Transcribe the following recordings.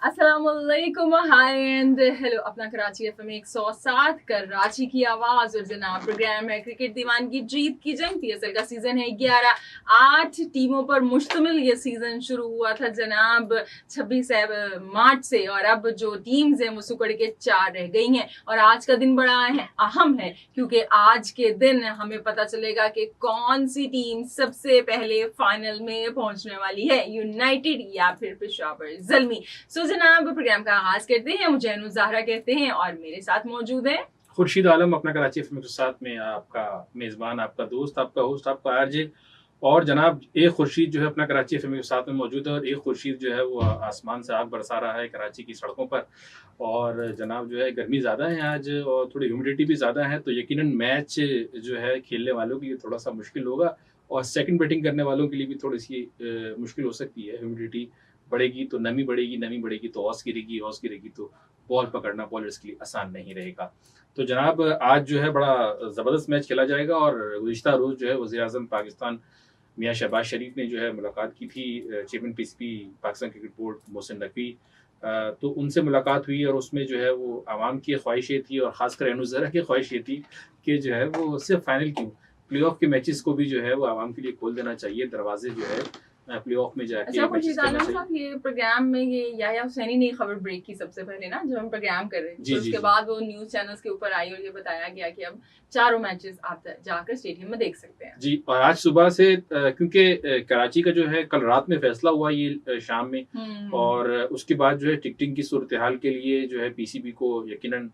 अस्सलामुअलैकुम, हाय and hello. अपना Karachi FM 107 Karachi की आवाज और जनाब प्रोग्राम है क्रिकेट दीवानगी जीत की जंग। पीएसएल का सीजन है 11। 8 टीमों पर मुश्तमिल ये सीजन शुरू हुआ था जनाब 26 मार्च से, और अब जो टीम्स हैं वो सुकड़ के 4 रह गई हैं। और आज का दिन बड़ा अहम है क्योंकि आज के दिन हमें पता चलेगा कि कौन सी टीम सबसे पहले फाइनल में पहुंचने वाली है, यूनाइटेड या फिर पेशावर ज़ल्मी। सो जनाब प्रोग्राम का आगाज करते हैं। मुझे अनु ज़हरा कहते हैं और मेरे साथ मौजूद है खुर्शीद आलम, अपना कराची एफएम के साथ में आपका मेजबान, आपका दोस्त, आपका होस्ट, आपका आरजे। और जनाब एक खुर्शीद जो है अपना कराची एफएम के साथ में मौजूद है, और एक खुर्शीद जो है वो आसमान से आग बरसा रहा है कराची की सड़कों पर। और जनाब जो है गर्मी ज़्यादा है आज और थोड़ी ह्यूमिडिटी भी ज़्यादा है, तो यकीनन मैच जो है खेलने वालों के लिए थोड़ा सा मुश्किल होगा, और सेकंड बैटिंग करने वालों के लिए भी थोड़ी सी मुश्किल हो सकती है। ह्यूमिडिटी बढ़ेगी तो नमी बढ़ेगी, नमी बढ़ेगी तो औस गिरेगी तो बॉल पकड़ना बॉलर्स के लिए आसान नहीं रहेगा। तो जनाब आज जो है बड़ा ज़बरदस्त मैच खेला जाएगा, और गुज़िश्ता रोज़ जो है वज़ीर-ए-आज़म पाकिस्तान मियाँ शहबाज शरीफ ने जो है मुलाकात की थी chairman PCB Pakistan cricket board Mohsin Naqvi. तो उनसे मुलाकात हुई और उसमें जो है वो आवाम की ख्वाहिश ये थी, और ख़ासकर अनु ज़हरा की ख्वाहिश ये थी कि जो है वो सिर्फ फाइनल क्यों, प्ले ऑफ के मैचेस को भी जो है वो आवाम के लिए खोल देना चाहिए, दरवाजे जो है प्ले ऑफ में जाके। अच्छा खुर्शीद आलम साहब, ये प्रोग्राम में ये याया हुसैनी ने खबर ब्रेक की सबसे पहले ना, जब हम प्रोग्राम कर रहे थे, तो उसके बाद वो न्यूज चैनल्स के ऊपर आई और ये बताया गया कि अब चारों मैचेस आप जाकर स्टेडियम में देख सकते हैं। जी, और आज सुबह से क्योंकि कराची का जो है कल रात में फैसला हुआ ये शाम में, और उसके बाद जो है टिकटिंग की सूरत हाल के लिए जो है पीसीबी को यकीनन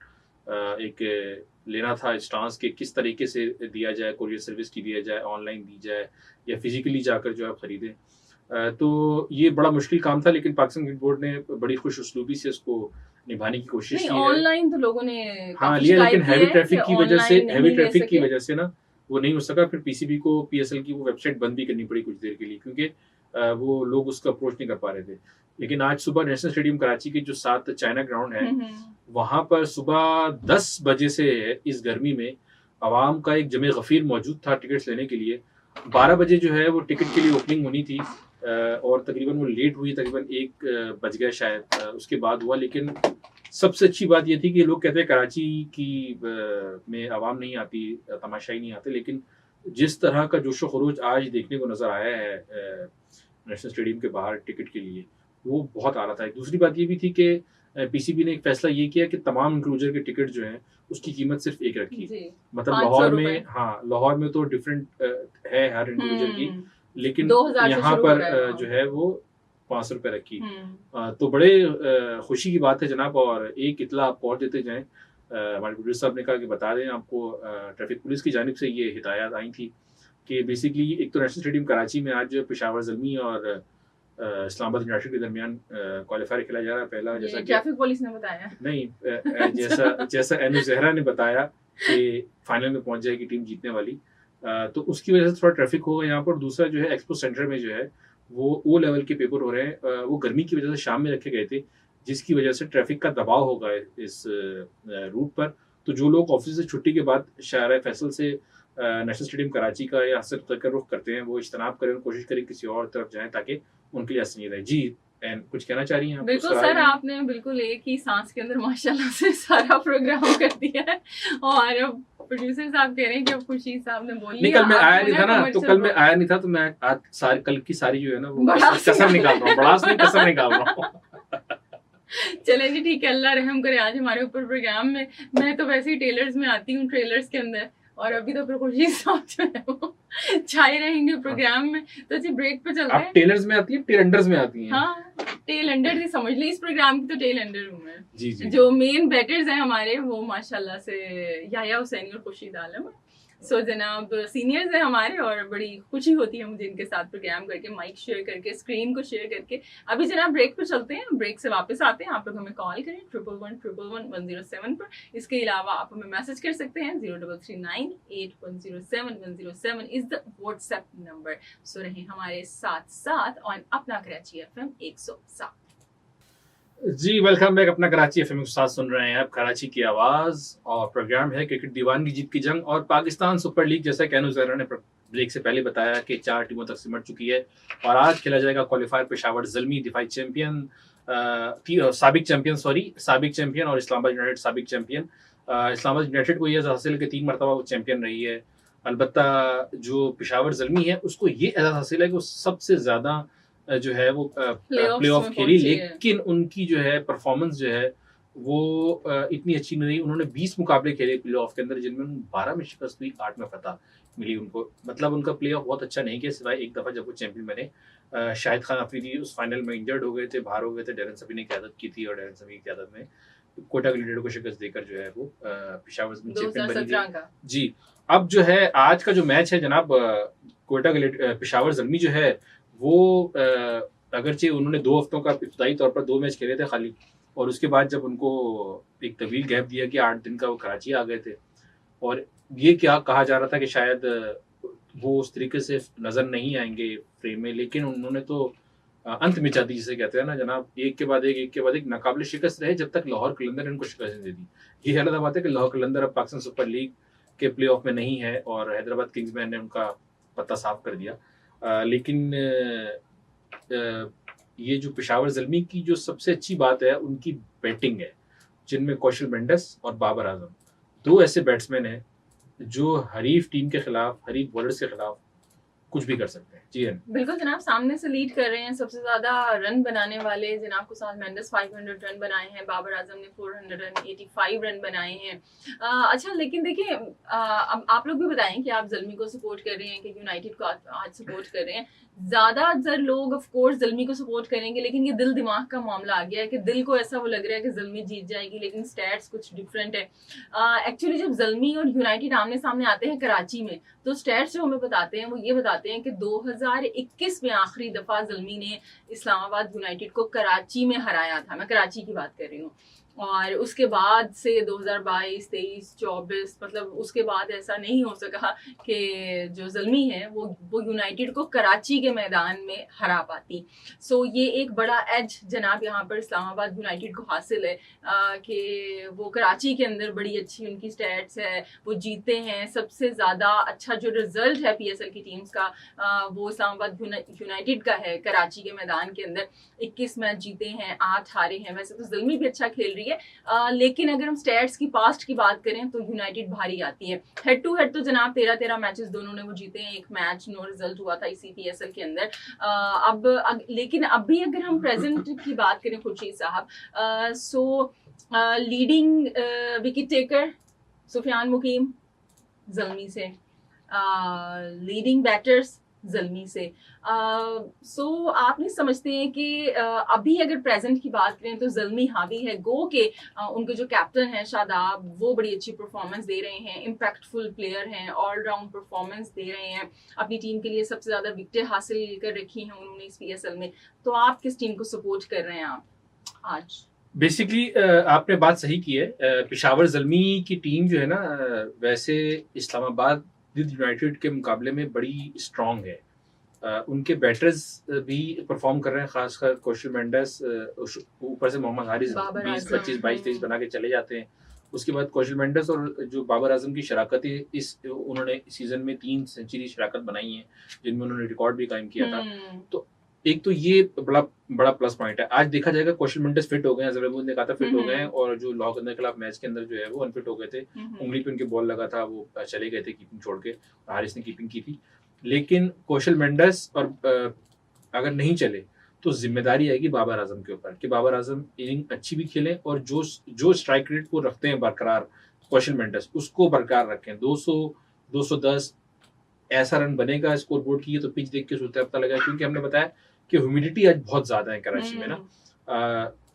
एक लेना था स्टांस के किस तरीके से दिया जाए, कोरियर सर्विस की दिया जाए, ऑनलाइन दी जाए या फिजिकली जाकर जो है खरीदें। तो ये बड़ा मुश्किल काम था, लेकिन पाकिस्तान क्रिकेट बोर्ड ने बड़ी खुश उसलूबी से उसको निभाने की कोशिश की है। ऑनलाइन तो लोगों ने हाँ लिया, लेकिन हैवी ट्रैफिक की वजह से ना वो नहीं हो सका। फिर पीसीबी को पीएसएल की वो वेबसाइट बंद भी करनी पड़ी कुछ देर के लिए, क्योंकि वो लोग उसका अप्रोच नहीं कर पा रहे थे। लेकिन आज सुबह नेशनल स्टेडियम कराची के जो 7 चाइना ग्राउंड है, वहां पर सुबह 10 बजे से इस गर्मी में आवाम का एक जमे गफीर मौजूद था टिकट्स लेने के लिए। 12 बजे जो है वो टिकट के लिए ओपनिंग होनी थी, और तकरीबन वो लेट हुई, तकरीबन 1 बज गया शायद उसके बाद हुआ। लेकिन सबसे अच्छी बात ये थी कि लोग कहते हैं कराची की में आवाम नहीं आती, तमाशाई नहीं आते, लेकिन जिस तरह का जोशो खरोज आज देखने को नज़र आया है नेशनल स्टेडियम के बाहर टिकट के लिए, वो बहुत आला था। दूसरी बात ये भी थी कि पीसीबी ने एक फैसला ये किया कि तमाम इंक्लूजर के टिकट जो हैं उसकी कीमत सिर्फ एक रखी। मतलब लाहौर में तो डिफरेंट है हर इंक्लूजर की, लेकिन यहाँ पर जो है वो 500 रुपए रखी। तो बड़े खुशी की बात है जनाब। और एक इतला आप और देते जाएं, हमारे प्रोड्यूसर साहब ने कहा कि बता दें आपको, ट्रैफिक पुलिस की जानिब से ये हिदायत आई थी कि बेसिकली एक तो नेशनल स्टेडियम कराची में आज पेशावर ज़ल्मी और इस्लामाबाद यूनाइटेड के दरमियान क्वालिफायर खेला जा रहा है पहला, जैसा ट्रैफिक पुलिस ने बताया नहीं जैसा अनु ज़हरा ने बताया कि फाइनल में पहुंच जाएगी टीम जीतने वाली। तो उसकी वजह से थोड़ा ट्रैफिक होगा यहाँ पर। दूसरा जो है एक्सपो सेंटर में जो है वो ओ लेवल के पेपर हो रहे हैं, वो गर्मी की वजह से शाम में रखे गए थे, जिसकी वजह से ट्रैफिक का दबाव होगा इस रूट पर। तो जो लोग ऑफिस से छुट्टी के बाद शाहरा फैसल से नेशनल स्टेडियम कराची का या हसर तक का रुख करते हैं, वो इज्तनाब करें और कोशिश करें किसी और तरफ जाएं ताकि उनके लिए आसानी रहे। जी कुछ कहना चाह रही हैं? बिल्कुल सर, आपने बिल्कुल एक ही सांस के अंदर माशाल्लाह से सारा प्रोग्राम कर दिया है। और प्रोड्यूसर साहब कह रहे हैं कि अब खुर्शीद साहब ने बोल लिया। कल मैं आया नहीं था ना, तो मैं आज कल की सारी जो है ना वो कसर निकाल रहा हूँ, बड़ास नहीं कसर निकाल रहा हूँ। चलें जी, ठीक है, अल्लाह रहम करे आज हमारे ऊपर प्रोग्राम में। मैं तो वैसे ही टेलर्स में आती हूँ, ट्रेलर्स के अंदर, और अभी तो फिर खुर्शीद साहब जो है वो छाए रहेंगे प्रोग्राम में। तो जी ब्रेक पे चलते हैं। टेलर्स में आती है, टेल अंडर्स में आती हैं। हाँ, टेल अंडर ही समझ ली, इस प्रोग्राम की तो टेल अंडर हूँ मैं। जी। जो मेन बैटर्स हैं हमारे वो माशाल्लाह से याया हुसैनी और खुर्शीद आलम। सो जनाब सीनियर्स हैं हमारे, और बड़ी खुशी होती है मुझे इनके साथ प्रोग्राम करके, माइक शेयर करके, स्क्रीन को शेयर करके। अभी जनाब ब्रेक पे चलते हैं, ब्रेक से वापस आते हैं। आप लोग हमें कॉल करें 111110107 पर। इसके अलावा आप हमें मैसेज कर सकते हैं 03398107 इज द व्हाट्सएप नंबर। सो रहे हमारे साथ साथ और अपना कराची एफएम 107। जी वेलकम बैक, अपना कराची एफएम के साथ सुन रहे हैं आप कराची की आवाज़, और प्रोग्राम है क्रिकेट दीवानगी जीत की जंग। और पाकिस्तान सुपर लीग, जैसा कि अनु ज़हरा ने ब्रेक से पहले बताया कि 4 टीमों तक सिमट चुकी है, और आज खेला जाएगा क्वालिफायर पेशावर ज़ल्मी दिफाई चैंपियन साबिक चैंपियन और इस्लामाबाद यूनाइटेड साबिक चैंपियन। इस्लामाबाद यूनाइटेड को ये एजाज़ हासिल है कि 3 मरतबा वो चैंपियन रही है। अलबत्ता जो पेशावर ज़ल्मी है उसको ये एजाज़ हासिल है कि वो सबसे ज़्यादा जो है वो प्ले ऑफ खेली, लेकिन उनकी जो है परफॉर्मेंस जो है वो इतनी अच्छी नहीं रही। उन्होंने 20 मुकाबले खेले प्ले ऑफ के अंदर, जिनमें 12 में शिकस्त हुई, 8 में फतह मिली उनको। मतलब उनका प्ले ऑफ बहुत अच्छा नहीं किया, सिवाय एक दफ़ा जब वो चैंपियन बने। शाहिद खान अफरीदी उस फाइनल में इंजर्ड हो गए थे, बाहर हो गए थे। डेरन समी ने क़यादत की थी और डेरन समी की क़यादत में कोटा गिलेड को शिकस्त देकर जो है वो पेशावर ज़ल्मी चैंपियन बनी थी। जी, अब जो है आज का जो मैच है जनाब, कोटा गिलेड पेशावर ज़ल्मी जो है वो अगरचे उन्होंने 2 हफ्तों का इब्तदाई तौर पर 2 मैच खेले थे खाली, और उसके बाद जब उनको एक तवील गैप दिया कि 8 दिन का वो कराची आ गए थे, और ये क्या कहा जा रहा था कि शायद वो उस तरीके से नज़र नहीं आएंगे फ्रेम में, लेकिन उन्होंने तो अंत में चाहती जिसे कहते हैं ना जनाब, एक के बाद एक नाकाबिल शिकस्त रहे जब तक लाहौर कलंदर ने इनको शिकस्त दे दी। ये अलग बात है कि लाहौर कलंदर अब पाकिस्तान सुपर लीग के प्ले ऑफ में नहीं है और हैदराबाद किंग्समैन ने उनका पत्ता साफ कर दिया। लेकिन ये जो पेशावर ज़ल्मी की जो सबसे अच्छी बात है उनकी बैटिंग है, जिनमें कौशल मेंडिस और बाबर आजम 2 ऐसे बैट्समैन हैं जो हरीफ टीम के खिलाफ, हरीफ बॉलर्स के खिलाफ कुछ भी कर सकते हैं। जी बिल्कुल जनाब, सामने से लीड कर रहे हैं। सबसे ज्यादा रन बनाने वाले जनाब कुशाल मेंडिस 500 रन बनाए हैं, बाबर आजम ने 485 रन बनाए हैं। अच्छा, लेकिन देखिए अब आप लोग भी बताएं कि आप ज़ल्मी को सपोर्ट कर रहे हैं कि यूनाइटेड को आज सपोर्ट कर रहे हैं। ज्यादातर लोग ऑफ कोर्स ज़ल्मी को सपोर्ट करेंगे, लेकिन ये दिल दिमाग का मामला आ गया है कि दिल को ऐसा वो लग रहा है कि ज़ल्मी जीत जाएगी, लेकिन स्टैट्स कुछ डिफरेंट है। एक्चुअली जब ज़ल्मी और यूनाइटेड आमने सामने आते हैं कराची में, तो स्टैट्स जो हमें बताते हैं वो ये बताते हैं कि 2021 में आखिरी दफा ज़ल्मी ने इस्लामाबाद यूनाइटेड को कराची में हराया था। मैं कराची की बात कर रही हूँ। और उसके बाद से 2022, 23, 24 मतलब उसके बाद ऐसा नहीं हो सका कि जो ज़ल्मी है वो यूनाइटेड को कराची के मैदान में हरा पाती। सो ये एक बड़ा एज जनाब यहाँ पर इस्लामाबाद यूनाइटेड को हासिल है कि वो कराची के अंदर बड़ी अच्छी उनकी स्टैट्स है, वो जीते हैं। सबसे ज़्यादा अच्छा जो रिजल्ट है PSL की टीम्स का वो इस्लामाबाद यूनाइटेड का है कराची के मैदान के अंदर। 21 मैच जीते हैं, 8 हारे हैं। वैसे तो ज़ल्मी भी अच्छा खेल रही है, लेकिन अगर हम स्टैट्स की पास्ट की बात करें तो यूनाइटेड भारी आती है। हेड टू हेड तो जनाब 13 मैचेस दोनों ने वो जीते हैं। एक मैच नो रिजल्ट हुआ था इसी PSL के अंदर। लेकिन अभी अगर हम प्रेजेंट की बात करें खुर्शीद साहब, लीडिंग विकेट टेकर सुफियान मुकीम ज़ल्मी से, लीडिंग बैटर्स ज़ल्मी से। आप नहीं समझते हैं कि अभी अगर प्रेजेंट की बात करें तो ज़ल्मी हावी है, गो के उनके जो कैप्टन हैं शादाब वो बड़ी अच्छी परफॉर्मेंस दे रहे हैं, इम्पैक्टफुल प्लेयर हैं, ऑलराउंड परफॉर्मेंस दे रहे हैं, अपनी टीम के लिए सबसे ज़्यादा विकेटें हासिल कर रखी हैं उन्होंने इस PSL में। तो आप किस टीम को सपोर्ट कर रहे हैं आप आज? बेसिकली आपने बात सही की है। पेशावर ज़ल्मी की टीम जो है ना, वैसे इस्लामाबाद यूनाइटेड के मुकाबले में बड़ी स्ट्रॉन्ग है। उनके बैटर्स भी परफॉर्म कर रहे हैं, खासकर कौशल मेंडिस, ऊपर से मोहम्मद हारिस 20, 25, 22, 23 बना के चले जाते हैं। उसके बाद कौशल मेंडिस और जो बाबर आजम की शराकत है, उन्होंने सीजन में 3 सेंचुरी शराकत बनाई है, जिनमें उन्होंने रिकॉर्ड भी कायम किया था। तो एक तो ये बड़ा प्लस पॉइंट है। आज देखा जाएगा कौशल मेंडिस फिट हो गए हैं, जबरदस्त ने कहा था फिट हो गए हैं, और जो लाहौर के खिलाफ मैच के अंदर जो है वो अनफिट हो गए थे, उंगली पे उनके बॉल लगा था, वो चले गए थे कीपिंग छोड़ के, हारिस ने कीपिंग की थी। लेकिन कौशल मेंडिस और अगर नहीं चले तो जिम्मेदारी आएगी बाबर आजम के ऊपर कि बाबर आजम इनिंग अच्छी भी खेलें और जो स्ट्राइक रेट को रखते हैं बरकरार कौशल मेंडिस, उसको बरकरार रखें। 200, 210 ऐसा रन बनेगा स्कोर बोर्ड की, तो पिच देख के सूरत पता लगा, क्योंकि हमने बताया कि ह्यूमिडिटी आज बहुत ज़्यादा है कराची में ना,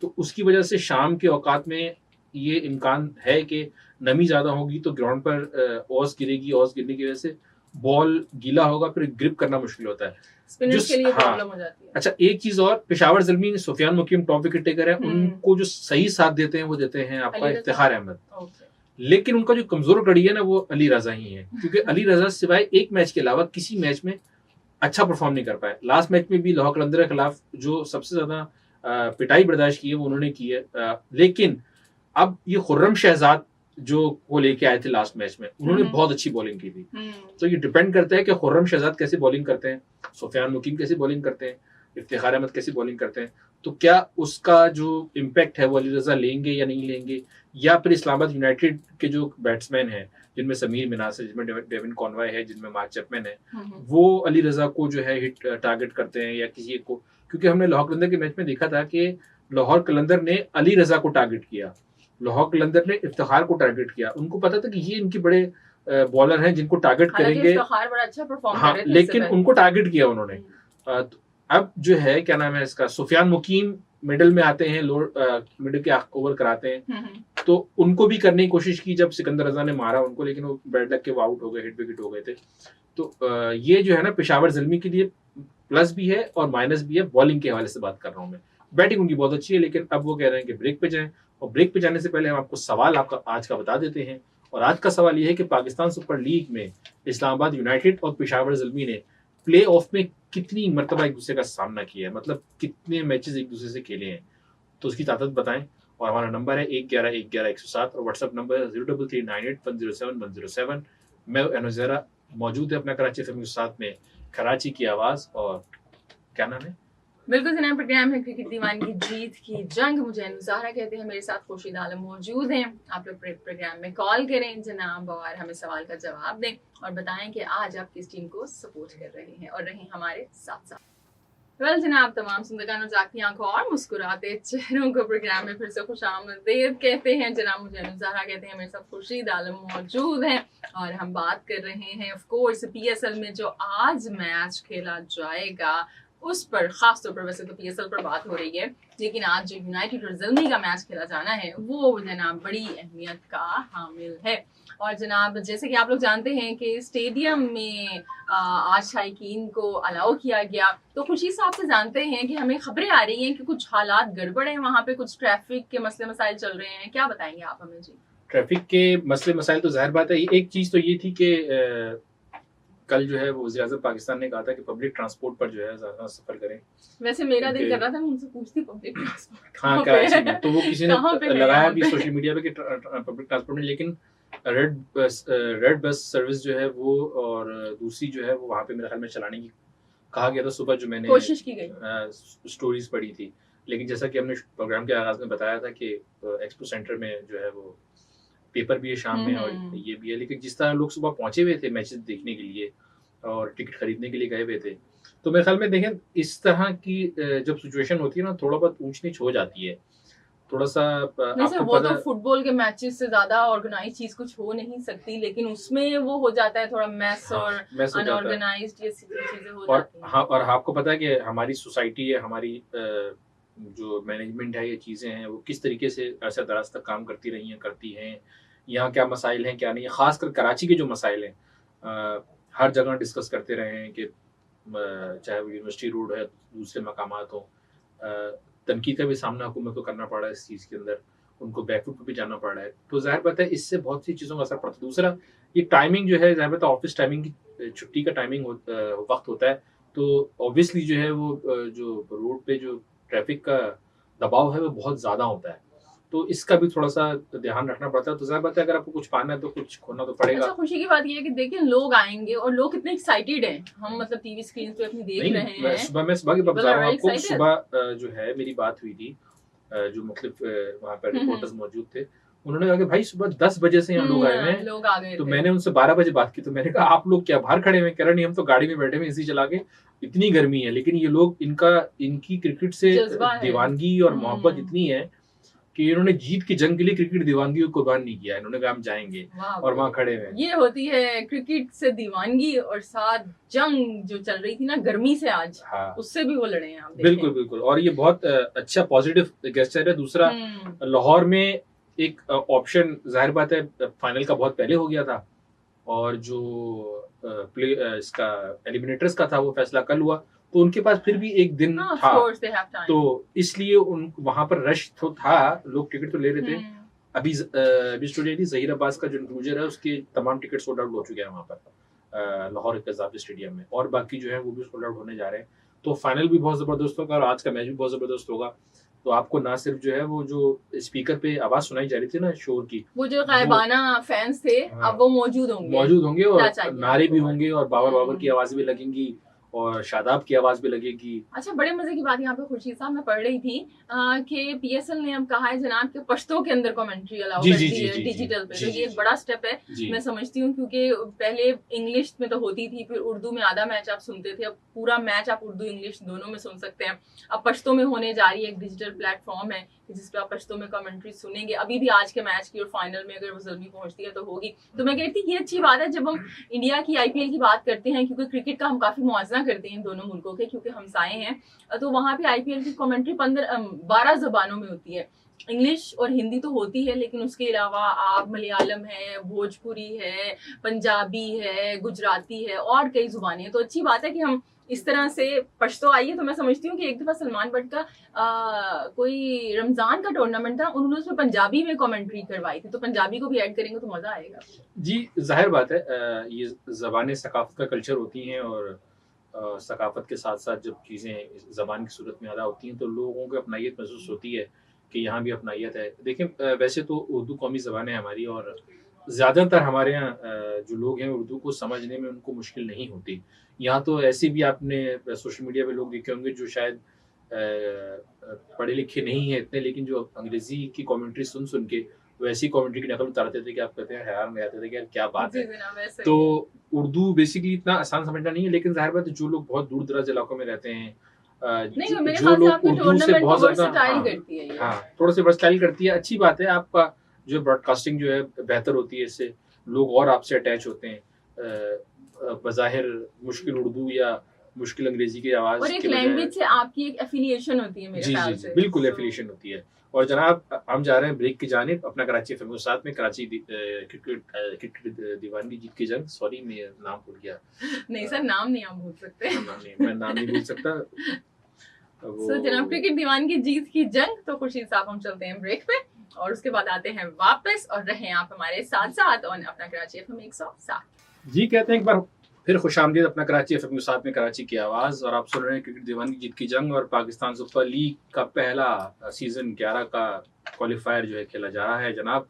तो उसकी वजह से शाम के औकात में ये इम्कान है कि नमी ज़्यादा होगी तो ग्राउंड पर ओस गिरेगी, ओस गिरने की वजह से बॉल गीला होगा, फिर ग्रिप करना मुश्किल होता है, स्पिनर्स के लिए प्रॉब्लम हो जाती है। अच्छा, एक चीज और, पेशावर ज़ल्मी सुफियान मुकीम टॉप विकेट टेकर है, उनको जो सही साथ देते हैं वो देते हैं आपका इफ्तिखार अहमद, लेकिन उनका जो कमजोर कड़ी है ना वो अली रजा ही है, क्योंकि अली रजा सिवाय एक मैच के अलावा किसी मैच में अच्छा परफॉर्म नहीं कर पाए। लास्ट मैच में भी लाहौर कलंदर के खिलाफ जो सबसे ज्यादा पिटाई बर्दाश्त की है वो उन्होंने की है, लेकिन अब ये खुर्रम शहजाद जो वो लेके आए थे लास्ट मैच में, उन्होंने बहुत अच्छी बॉलिंग की थी। तो ये डिपेंड करता है कि खुर्रम शहजाद कैसे बॉलिंग करते हैं, सुफियान मुकीम कैसे बॉलिंग करते हैं, इफ्तिखार अहमद कैसे बॉलिंग करते हैं। तो क्या उसका जो इम्पैक्ट है वो अली रजा लेंगे या नहीं लेंगे, या फिर इस्लामाबाद यूनाइटेड के जो बैट्समैन हैं जिनमें समीर मिनास है, जिनमें डेविन कॉनवॉय है, जिनमें मार्क चैपमैन है, वो अली रजा को जो है हिट टारगेट करते हैं या किसी एक को, क्योंकि हमने लाहौर कलंदर के मैच में देखा था कि लाहौर कलंदर ने अली रजा को टारगेट किया, लाहौर कलंदर ने इफ्तिखार को टारगेट किया। उनको पता था कि ये इनके बड़े बॉलर हैं जिनको टारगेट करेंगे, इफ्तिखार बड़ा अच्छा परफॉर्म हाँ, कर रहे थे, लेकिन उनको टारगेट किया उन्होंने। तो अब जो है क्या नाम है इसका, सुफियान मुकीम मिडिल में आते हैं, मिडिल के ओवर कराते हैं, तो उनको भी करने की कोशिश की जब सिकंदर रजा ने मारा उनको, लेकिन वो बैड लक के वो आउट हो गए, हिट विकेट हो गए थे। तो ये जो है ना पेशावर ज़ल्मी के लिए प्लस भी है और माइनस भी है, बॉलिंग के हवाले से बात कर रहा हूँ मैं। बैटिंग उनकी बहुत अच्छी है, लेकिन अब वो कह रहे हैं कि ब्रेक पे जाएं, और ब्रेक पे जाने से पहले हम आपको सवाल आपका आज का बता देते हैं। और आज का सवाल ये है कि पाकिस्तान सुपर लीग में इस्लामाबाद यूनाइटेड और पेशावर ज़ल्मी ने प्ले ऑफ में कितनी मरतबा एक दूसरे का सामना किया है, मतलब कितने मैचेस एक दूसरे से खेले हैं, तो उसकी तादाद बताएं। और हमारा नंबर है 111-111-107 और व्हाट्सएप नंबर है 03398107-107। मैं एनोजेरा मौजूद है अपना कराची एफएम के साथ में, कराची की आवाज। और क्या नाम है? बिल्कुल जनाब, प्रोग्राम है क्रिकेट दीवानगी जीत की जंग। मुझे अनुजारा कहते हैं, मेरे साथ खुर्शीद आलम मौजूद हैं। आप लोग प्रोग्राम में कॉल करें जनाब और हमें सवाल का जवाब दें और बताएं कि आज आप किस टीम को सपोर्ट कर रहे हैं और रहें हमारे साथ साथ। वेल जनाब, तमाम सुनदगान और जागती आंखों और मुस्कुराते चेहरों को प्रोग्राम में फिर से खुशामदीद कहते हैं जनाब। मुझे अनुजारा कहते हैं, मेरे साथ खुर्शीद आलम मौजूद हैं और हम बात कर रहे हैं ऑफ कोर्स पीएसएल में जो आज मैच खेला जाएगा उस पर, खास तौर पर। वैसे तो पीएसएल पर बात हो रही है, लेकिन आज जो यूनाइटेड और ज़ल्मी का मैच खेला जाना है वो जनाब बड़ी अहमियत का हामिल है। और जनाब जैसे कि आप लोग जानते हैं कि स्टेडियम में आज शायकीन को अलाउ किया गया, तो खुशी साहब से जानते हैं कि हमें खबरें आ रही हैं कि कुछ हालात गड़बड़ हैं वहाँ पे, कुछ ट्रैफिक के मसले मसाइल चल रहे हैं, क्या बताएंगे आप हमें? जी, ट्रैफिक के मसले मसाइल तो जाहिर बात है। एक चीज तो ये थी कि कल जो है वो वज़ीर-ए-आज़म पाकिस्तान ने कहा था कि पब्लिक ट्रांसपोर्ट पर जो है ज्यादा सफर करें। वैसे मेरा दिल कर रहा था मैं उनसे पूछती पब्लिक ट्रांसपोर्ट हाँ कराची में, तो वो किसी ने लगाया भी सोशल मीडिया पे कि पब्लिक ट्रांसपोर्ट में, लेकिन रेड बस सर्विस जो है वो और दूसरी जो है वो वहाँ पे मेरे ख्याल में चलाने की कहा गया था। सुबह जो मैंने कोशिश की गई स्टोरीज पढ़ी थी, लेकिन जैसा कि हमने प्रोग्राम के आगाज में बताया था कि एक्सपो सेंटर में जो है वो पेपर भी है शाम में और ये भी है, लेकिन जिस तरह लोग सुबह पहुंचे हुए थे मैचेस देखने के लिए और टिकट खरीदने के लिए गए हुए थे, तो मेरे ख्याल में देखें इस तरह की जब सिचुएशन होती है ना, थोड़ा बहुत ऊंच नीच हो जाती है, थोड़ा सा आपको वो तो फुटबॉल के मैचेस से ज्यादा ऑर्गेनाइज चीज कुछ हो नहीं सकती, लेकिन उसमें वो हो जाता है थोड़ा मैस और अनऑर्गेनाइज्ड ये चीजें हो जाती हैं। हाँ, और आपको पता है कि हमारी सोसाइटी है, हमारी जो मैनेजमेंट है, ये चीज़ें हैं वो किस तरीके से अरसा दराज तक काम करती हैं, यहाँ क्या मसाइल हैं क्या नहीं है। ख़ासकर कराची के जो मसाइल हैं हर जगह डिस्कस करते रहे हैं कि चाहे वो यूनिवर्सिटी रोड है, दूसरे मकामात हो, तनकीद का भी सामना हुकूमत को करना पड़ा है इस चीज़ के अंदर, उनको बैकफुट पर भी जाना पड़ा है, तो ज़ाहिर बात है इससे बहुत सी चीज़ों का असर पड़ता है। दूसरा ये टाइमिंग जो है, ज़ाहिर बात है ऑफिस टाइमिंग की, छुट्टी का टाइमिंग वक्त होता है, तो ऑब्वियसली जो है वो जो रोड पे जो ट्रैफिक का दबाव है वो बहुत ज़्यादा होता है, तो इसका भी थोड़ा सा ध्यान रखना पड़ता है। तो ज़ाहिर बात है अगर आपको कुछ पाना है तो कुछ खोना तो पड़ेगा। अच्छा, खुशी की बात ये है कि देखिए लोग आएंगे और लोग कितने एक्साइटेड हैं, हम मतलब टीवी स्क्रीन पे अपनी देख रहे हैं। सुबह की बात बता रहा हूँ आपको, सुबह जो है मेरी बात हुई थी, जो मतलब वहाँ पर रिपोर्टर्स मौजूद थे, उन्होंने कहा कि भाई सुबह 10 बजे से यहाँ लोग आए हुए हैं, लोग आ गए। तो मैंने उनसे 12 बजे बात की, तो मैंने कहा आप लोग क्या बाहर खड़े हुए? कह रहे नहीं हम तो गाड़ी में बैठे हुए एसी चला के, इतनी गर्मी है। लेकिन ये लोग इनकी क्रिकेट से दीवानगी और मोहब्बत इतनी है कि इन्होंने जीत की जंग के लिए क्रिकेट दीवानगी को कुर्बान नहीं किया, इन्होंने कहा हम जाएंगे और वहाँ खड़े हुए। ये होती है क्रिकेट से दीवानगी, और साथ जंग जो चल रही थी ना गर्मी से आज, हाँ, उससे भी वो लड़े हैं आप। बिल्कुल बिल्कुल, और ये बहुत अच्छा पॉजिटिव गेस्चर है। दूसरा लाहौर में एक ऑप्शन जाहिर बात है फाइनल का बहुत पहले हो गया था, और जो इसका एलिमिनेटर्स का था वो फैसला कल हुआ, तो उनके पास फिर भी एक दिन था, तो इसलिए वहां पर रश तो था, लोग टिकट तो ले रहे थे। अभी स्टूडियो थी ज़हीर अब्बास का जो इंक्लूजर है उसके तमाम टिकट सोल्ड आउट हो चुके हैं वहाँ पर लाहौर कज़ाफ़ी स्टेडियम में, और बाकी जो है वो भी सोल्ड आउट होने जा रहे हैं। तो फाइनल भी बहुत ज़बरदस्त होगा और आज का मैच भी बहुत ज़बरदस्त होगा। तो आपको ना सिर्फ जो है वो जो स्पीकर पे आवाज सुनाई जा रही थी ना शोर की, वो जो गायबाना फैंस थे, हाँ, अब वो मौजूद होंगे और नारे भी होंगे और बाबर की आवाज भी लगेंगी, और शादाब की आवाज भी लगेगी। अच्छा, बड़े मजे की बात यहाँ पे खुर्शीद साहब, मैं पढ़ रही थी कि पीएसएल ने अब कहा है जनाब कि पश्तो के अंदर कमेंट्री अलाउ कर दी है डिजिटल पे, तो ये एक बड़ा स्टेप है मैं समझती हूँ, क्योंकि पहले इंग्लिश में तो होती थी, फिर उर्दू में आधा मैच आप सुनते थे, अब पूरा मैच आप उर्दू इंग्लिश दोनों में सुन सकते हैं। अब पश्तो में होने जा रही है, एक डिजिटल प्लेटफॉर्म है जिसपे आप पश्तो में कमेंट्री सुनेंगे। अभी भी आज के मैच की और फाइनल में अगर वो जल्दी पहुंचती है तो होगी। तो मैं कहती ये अच्छी बात है जब हम इंडिया की आईपीएल की बात करते हैं, क्योंकि क्रिकेट का हम काफी मुआवजा करते हैं इन दोनों मुल्कों के, क्योंकि हमसाए हैं, तो वहां पे आईपीएल की कमेंट्री 12 जबानों में होती है। इंग्लिश और हिंदी तो होती है, लेकिन उसके अलावा आप मलयालम है, भोजपुरी है, पंजाबी है, गुजराती है और कई जुबानें हैं। तो अच्छी बात है कि हम इस तरह से पश्तो आई है। तो मैं समझती हूँ कि एक दफा सलमान बट का कोई रमजान का टूर्नामेंट था, उन्होंने उसमें पंजाबी में कमेंट्री करवाई थी, तो पंजाबी को भी ऐड करेंगे तो मजा आएगा। जी जाहिर बात है, ये ज़बानें सकाफत का कल्चर होती हैं, और सकाफत के साथ साथ जब चीज़ें ज़बान की सूरत में अदा होती हैं तो लोगों को अपनाइयत महसूस होती है कि यहाँ भी अपनाइयत है। देखिए वैसे तो उर्दू कौमी ज़बान है हमारी, और ज़्यादातर हमारे यहाँ जो लोग हैं उर्दू को समझने में उनको मुश्किल नहीं होती। यहाँ तो ऐसे भी आपने सोशल मीडिया पे लोग देखे होंगे जो शायद पढ़े लिखे नहीं है इतने, लेकिन जो अंग्रेजी की कमेंट्री सुन सुन के वैसी कमेंट्री की नकल उतारते थे कि आप कहते हैं हैरान हो जाते थे कि यार क्या बात है। तो उर्दू बेसिकली इतना आसान समझना नहीं है, लेकिन जाहिर बात है जो लोग बहुत दूर दराज इलाकों में रहते हैं, जो लोग उर्दू से बहुत ज्यादा थोड़ा सा वर्सटाइल करती है, अच्छी बात है। आपका जो ब्रॉडकास्टिंग जो है बेहतर होती है, इससे लोग और आपसे अटैच होते हैं। बज़ाहिर मुश्किल उर्दू या मुश्किल अंग्रेजी की आवाज और एक लैंग्वेज से आपकी एक एफिलिएशन होती है मेरे ख्याल से। बिल्कुल एफिलिएशन होती है। और जनाब हम जा रहे हैं ब्रेक की जानिब, अपना कराची एफएम के साथ में कराची क्रिकेट दीवानगी जीत की जंग। सॉरी मैं नाम भूल गया। नहीं सर, नाम नहीं आप भूल सकते। मैं नाम नहीं भूल सकता। सो जनाब क्रिकेट दीवानगी जीत की जंग, तो खुर्शीद साहब हम चलते हैं ब्रेक पे और उसके बाद आते हैं वापस, और रहें आप हमारे साथ साथ और अपना कराची एफएम 107। जी कहते हैं एक बार फिर खुशामदीद अपना कराची एफएम के साथ में कराची की आवाज़, और आप सुन रहे हैं क्रिकेट दीवानगी जीत की जंग। और पाकिस्तान सुपर लीग का पहला सीज़न 11 का क्वालिफायर जो है खेला जा रहा है जनाब,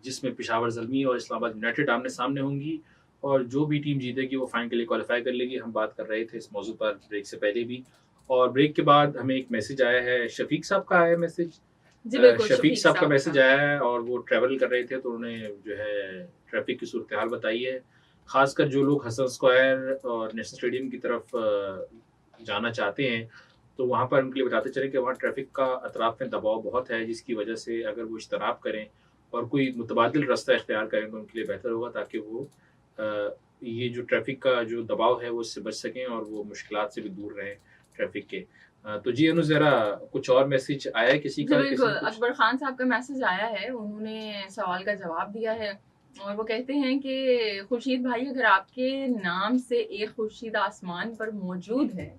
जिसमें पेशावर ज़ल्मी और इस्लामाबाद यूनाइटेड आमने सामने होंगी, और जो भी टीम जीतेगी वो फाइनल के लिए क्वालिफाई कर लेगी। हम बात कर रहे थे इस मौजू पर ब्रेक से पहले भी, और ब्रेक के बाद हमें एक मैसेज आया है, शफीक साहब का आया मैसेज, शफीक साहब का मैसेज आया है, और वो ट्रैवल कर रहे थे तो उन्होंने जो है ट्रैफिक की सूरत हाल बताई है। खासकर जो लोग हसन स्क्वायर और नेशनल स्टेडियम की तरफ जाना चाहते हैं तो वहाँ पर उनके लिए बताते चलें कि वहाँ ट्रैफिक का अतराफ में दबाव बहुत है, जिसकी वजह से अगर वो इज्तनाब करें और कोई मुतबादिल रास्ता इख्तियार करें तो उनके लिए बेहतर होगा, ताकि वो ये जो ट्रैफिक का जो दबाव है वो इससे बच सकें और वो मुश्किलात से भी दूर रहें ट्रैफिक के। तो जी अनु जरा कुछ और मैसेज आया है किसी का? बिल्कुल, अकबर खान साहब का मैसेज आया है, उन्होंने सवाल का जवाब दिया है और वो कहते हैं कि खुर्शीद भाई अगर आपके नाम से एक खुर्शीद आसमान पर मौजूद है,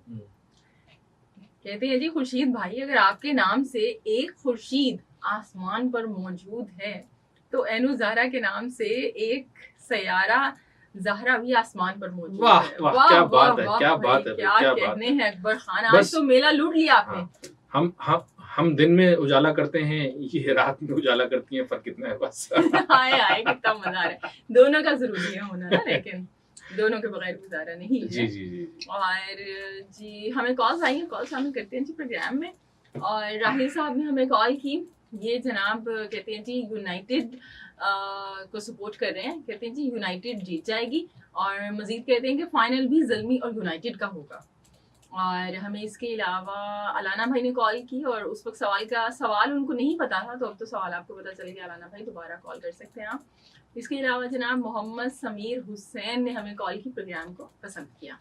कहते हैं जी खुर्शीद भाई अगर आपके नाम से एक खुर्शीद आसमान पर मौजूद है तो एनु ज़हरा के नाम से एक सयारा ज़हरा भी आसमान पर मौजूद है। वाह क्या बात है, क्या बात है, क्या कहने हैं अकबर खान, आज तो मेला लूट लिया आपने। हम दिन में उजाला करते हैं, ये रात में उजाला करती हैं, फर्क कितना है बस। हाय हाय कितना मजा आ रहा है, दोनों का जरूरी है होना ना, लेकिन दोनों के बगैर गुजारा नहीं है। जी जी जी। और जी हमें कॉल्स आई हैं, कॉल शामिल करते हैं जी प्रोग्राम में। और राहिल साहब ने हमें कॉल की, ये जनाब कहते हैं जी यूनाइटेड को सपोर्ट कर रहे हैं, कहते हैं जी यूनाइटेड जीत जाएगी, और मजीद कहते हैं कि फाइनल भी ज़ल्मी और यूनाइटेड का होगा। और हमें इसके अलावा अलाना भाई ने कॉल की और उस वक्त सवाल उनको नहीं पता था, तो अब तो सवाल आपको पता चल गया अलाना भाई, दोबारा कॉल कर सकते हैं आप। इसके अलावा जनाब मोहम्मद समीर हुसैन ने हमें कॉल की, प्रोग्राम को पसंद किया।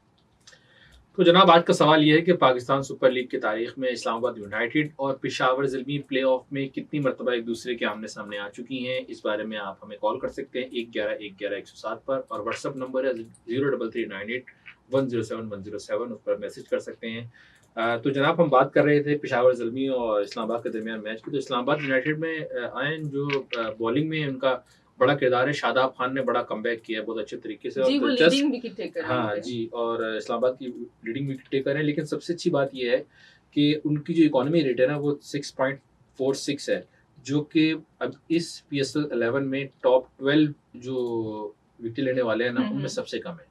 तो जनाब आज का सवाल यह है कि पाकिस्तान सुपर लीग की तारीख में इस्लामाबाद यूनाइटेड और पेशावर ज़ल्मी प्ले ऑफ में कितनी मरतबा एक दूसरे के आमने सामने आ चुकी हैं। इस बारे में आप हमें कॉल कर सकते हैं 111-111-107 पर, और व्हाट्सएप नंबर है 03398107-107, उस पर मैसेज कर सकते हैं। तो जनाब हम बात कर रहे थे पेशावर ज़ल्मी और इस्लामाबाद के दरमियान मैच की। तो इस्लामाबाद यूनाइटेड में आयन जो बॉलिंग में उनका बड़ा किरदार है, शादाब खान ने बड़ा कमबैक किया बहुत अच्छे तरीके से, जी, वो लीडिंग विकेट टेकर है। हाँ जी, और इस्लामाबाद की लीडिंग विकेट टेकर है। लेकिन सबसे अच्छी बात यह है कि उनकी जो इकोनॉमी रेट है ना वो 6.46 है, जो कि अब इस PSL 11 में टॉप 12 जो विकेट लेने वाले हैं ना उनमें सबसे कम है।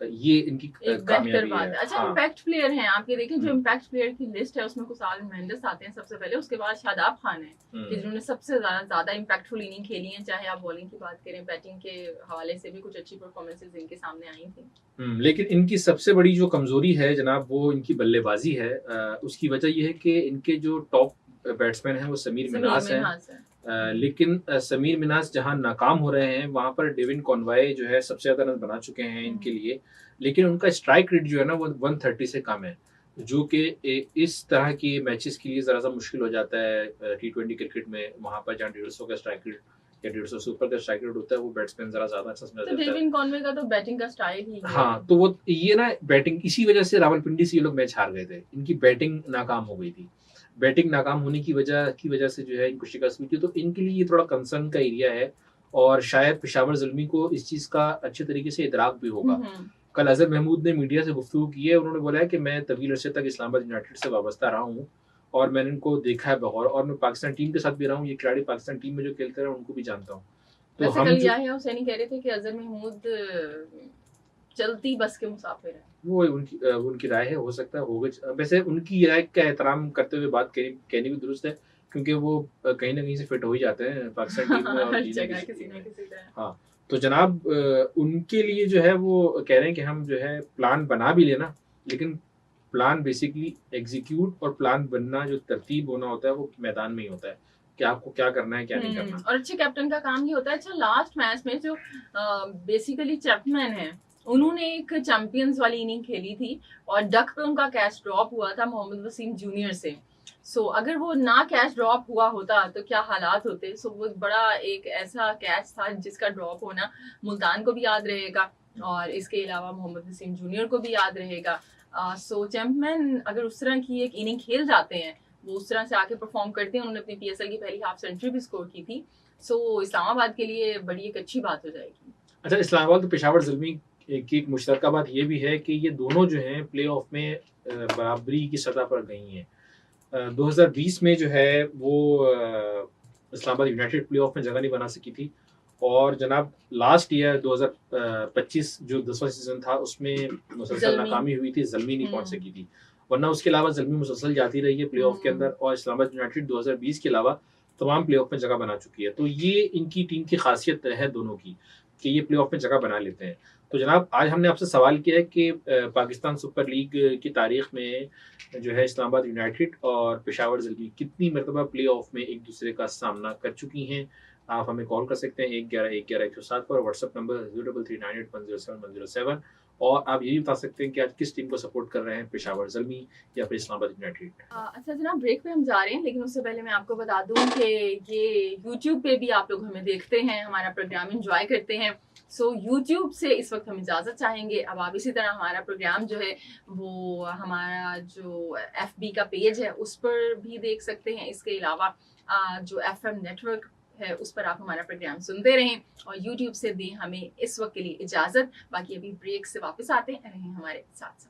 ये इनकी एक बेहतर कामयाबी बात है। है। अच्छा, हाँ। इम्पैक्ट प्लेयर हैं आपके, देखें जो हम्म। इम्पैक्ट प्लेयर की लिस्ट है उसमें कुसाल मेंडिस आते हैं सबसे पहले, उसके बाद शादाब खान है कि जिन्होंने सबसे ज्यादा इम्पैक्टफुल इनिंग खेली है, चाहे आप बॉलिंग की बात करें, बैटिंग के हवाले से भी कुछ अच्छी परफॉर्मेंसेस इनके सामने आई थी। लेकिन इनकी सबसे बड़ी जो कमजोरी है जनाब वो इनकी बल्लेबाजी है। उसकी वजह यह है कि इनके जो टॉप बैट्समैन हैं वो समीर मिन्हास हैं। लेकिन समीर मिन्हास जहां नाकाम हो रहे हैं वहां पर डेविन कॉनवाय जो है सबसे ज्यादा रन बना चुके हैं इनके लिए, लेकिन उनका स्ट्राइक रेट जो है ना वो 130 से कम है, जो कि इस तरह की मैचेस के लिए जरा सा मुश्किल हो जाता है T20 क्रिकेट में। वहां पर जहाँ 150 का स्ट्राइक रेट या 150 से ऊपर का स्ट्राइक रेट होता है वो बैट्समैन जरा ज्यादा अच्छा समझा जाता है। डेविन कॉनवे का तो बैटिंग का स्टाइल ही है। हाँ, तो वो ये ना बैटिंग, इसी वजह से रावलपिंडी से ये लोग मैच हार गए थे, इनकी बैटिंग नाकाम हो गई थी। बैटिंग नाकाम होने की वजह से जो है इनको शिकस्त हुई थी, तो इनके लिए ये थोड़ा कंसर्न का एरिया है और शायद पेशावर ज़ल्मी को इस चीज का अच्छे तरीके से इदराक भी होगा। कल अजहर महमूद ने मीडिया से गुफ्तगू की है, उन्होंने बोला है कि मैं तवील अरसे तक इस्लामाबाद यूनाइटेड से वाबस्ता रहा हूँ और मैंने इनको देखा है बगौर, और मैं पाकिस्तान टीम के साथ भी रहा हूँ, ये खिलाड़ी पाकिस्तान टीम में जो खेलते रहे उनको भी जानता हूँ। तो हम कल याहिया हुसैनी कह रहे थे कि अजहर महमूद चलती बस के मुसाफिर है। वो उनकी राय है, हो सकता है होगा। वैसे उनकी राय का एहतराम करते हुए बात कहनी भी दुरुस्त है, क्योंकि वो कहीं ना कहीं से फिट हो ही जाते हैं पाकिस्तान टीम में और किसी ना किसी तरह। हाँ, तो जनाब उनके लिए जो है वो कह रहे हैं कि हम जो है प्लान बना भी लेना, लेकिन प्लान बेसिकली एग्जीक्यूट और प्लान बनना जो तरतीब होना होता है वो मैदान में ही होता है कि आपको क्या करना है क्या नहीं करना। और अच्छे कैप्टन का काम ही होता है। अच्छा, लास्ट मैच में जो बेसिकली चैपमैन है उन्होंने एक चैंपियंस वाली इनिंग खेली थी और डक पे उनका कैच ड्रॉप हुआ था मोहम्मद वसीम जूनियर से। अगर वो ना कैच ड्रॉप हुआ होता तो क्या हालात होते। वो बड़ा एक ऐसा कैच था जिसका ड्रॉप होना मुल्तान को भी याद रहेगा और इसके अलावा मोहम्मद वसीम जूनियर को भी याद रहेगा। चैंपमैन अगर उस तरह की एक इनिंग खेल जाते हैं, वो उस तरह से आके परफॉर्म करते हैं, उन्होंने अपनी PSL की पहली हाफ सेंचुरी भी स्कोर की थी, इस्लामाबाद के लिए बड़ी एक अच्छी बात हो जाएगी। अच्छा, इस्लामाबाद और पेशावर ज़ल्मी की एक मुश्तरका बात ये भी है कि ये दोनों जो हैं प्ले ऑफ में बराबरी की सतह पर गई हैं। 2020 में जो है वो इस्लामाबाद यूनाइटेड प्ले ऑफ में जगह नहीं बना सकी थी, और जनाब लास्ट ईयर 2025 जो 10वां सीजन था उसमें मुसलसल नाकामी हुई थी, ज़ल्मी नहीं पहुंच सकी थी, वरना उसके अलावा ज़ल्मी मुसलसल जाती रही है प्ले ऑफ के अंदर, और इस्लामाबाद यूनाइटेड 2020 के अलावा तमाम प्ले ऑफ में जगह बना चुकी है। तो ये इनकी टीम की खासियत है दोनों की कि ये प्ले ऑफ में जगह बना लेते हैं। तो जनाब आज हमने आपसे सवाल किया है कि पाकिस्तान सुपर लीग की तारीख में जो है इस्लामाबाद यूनाइटेड और पेशावर ज़ल्मी कितनी मरतबा प्ले ऑफ में एक दूसरे का सामना कर चुकी हैं। आप हमें कॉल कर सकते हैं 1111-107 पर, व्हाट्सएप नंबर 03398107-107, और आप ये भी बता सकते हैं कि आज किस टीम को सपोर्ट कर रहे हैं, पेशावर ज़ल्मी या फिर इस्लामाबाद यूनाइटेड। अच्छा जनाब, ब्रेक पे हम जा रहे हैं, लेकिन उससे पहले मैं आपको बता दूं कि ये YouTube पे भी आप लोग हमें देखते हैं, हमारा प्रोग्राम एंजॉय करते हैं। YouTube से इस वक्त हम इजाज़त चाहेंगे। अब आप इसी तरह हमारा प्रोग्राम जो है वो हमारा जो FB का पेज है उस पर भी देख सकते हैं। इसके अलावा जो FM नेटवर्क है उस पर आप हमारा प्रोग्राम सुनते रहें, और YouTube से दें हमें इस वक्त के लिए इजाज़त। बाकी अभी ब्रेक से वापस आते हैं, रहें हमारे साथ साथ।